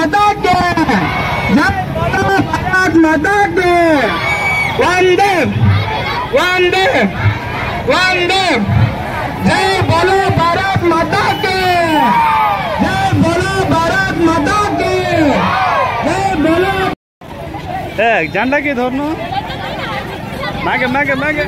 माता के, जय बोलो भारत माता के। वंदे वंदे वंदे, जय बोलो भारत माता के, जय बोलो भारत माता के, जय बोलो। झंडा की धोरनो मागे मागे मागे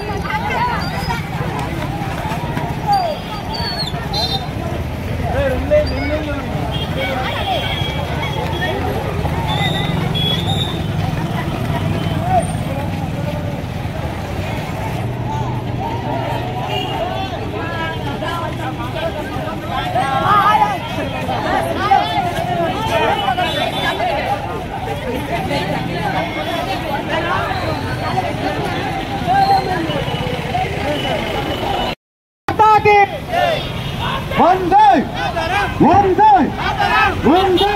वंदे वंदे वंदे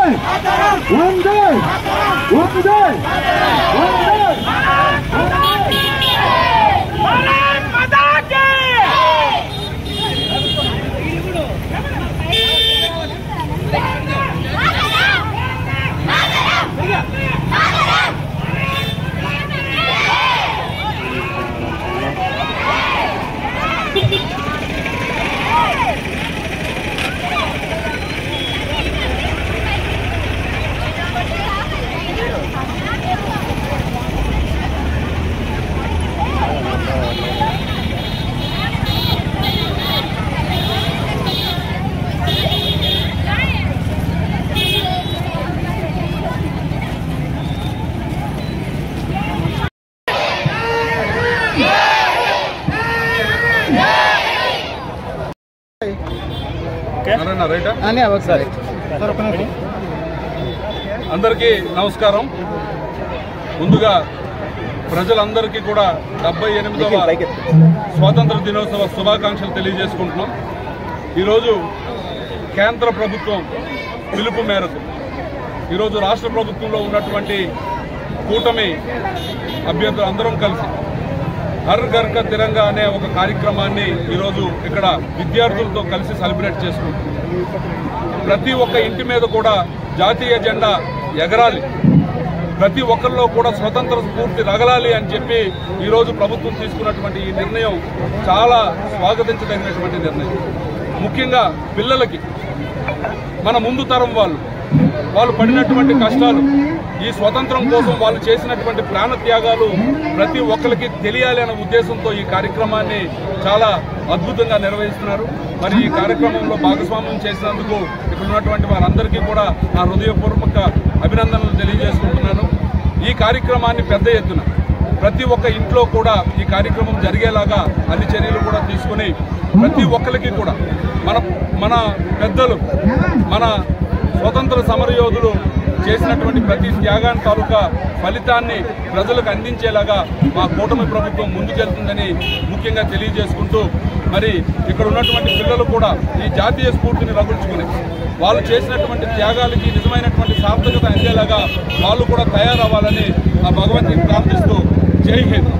वंदे वंदे भारत माता के। అందరికీ నమస్కారం. ముందుగా ప్రజలందరికీ కూడా 78వ స్వాతంత్ర దినోత్సవ శుభాకాంక్షలు తెలియజేసుకుంటున్నాం. ఈరోజు కేంద్ర ప్రభుత్వం పిలుపు మేరకు ఈరోజు రాష్ట్ర ప్రభుత్వంలో ఉన్నటువంటి కూటమి అభ్యర్థులు అందరం కలిసి హర్ ఘర్ కా తిరంగా అనే ఒక కార్యక్రమాన్ని ఈరోజు ఇక్కడ విద్యార్థులతో కలిసి సెలబ్రేట్ చేసుకుంటున్నాం. ప్రతి ఒక్క ఇంటి మీద కూడా జాతీయ జెండా ఎగరాలి, ప్రతి ఒక్కరిలో కూడా స్వతంత్ర స్ఫూర్తి రగలాలి అని చెప్పి ఈరోజు ప్రభుత్వం తీసుకున్నటువంటి ఈ నిర్ణయం చాలా స్వాగతించదగినటువంటి నిర్ణయం. ముఖ్యంగా పిల్లలకి, మన ముందు తరం వాళ్ళు పడినటువంటి కష్టాలు, ఈ స్వతంత్రం కోసం వాళ్ళు చేసినటువంటి ప్రాణత్యాగాలు ప్రతి ఒక్కరికి తెలియాలి అనే ఉద్దేశంతో ఈ కార్యక్రమాన్ని చాలా అద్భుతంగా నిర్వహిస్తున్నారు. మరి ఈ కార్యక్రమంలో భాగస్వామ్యం చేసినందుకు ఇక్కడ ఉన్నటువంటి వారందరికీ కూడా నా హృదయపూర్వక అభినందనలు తెలియజేసుకుంటున్నాను. ఈ కార్యక్రమాన్ని పెద్ద ఎత్తున ప్రతి ఒక్క ఇంట్లో కూడా ఈ కార్యక్రమం జరిగేలాగా అన్ని చర్యలు కూడా తీసుకుని ప్రతి ఒక్కరికి కూడా మన పెద్దలు, మన స్వతంత్ర సమరయోధులు చేసినటువంటి ప్రతి త్యాగాన్ని తాలూకా ఫలితాన్ని ప్రజలకు అందించేలాగా మా కూటమి ప్రభుత్వం ముందుకెళ్తుందని ముఖ్యంగా తెలియజేసుకుంటూ, మరి ఇక్కడ ఉన్నటువంటి పిల్లలు కూడా ఈ జాతీయ స్ఫూర్తిని రగుల్చుకుని వాళ్ళు చేసినటువంటి త్యాగాలకి నిజమైనటువంటి సార్థకత అందేలాగా వాళ్ళు కూడా తయారవ్వాలని ఆ భగవంతుని ప్రార్థిస్తూ జై హింద్.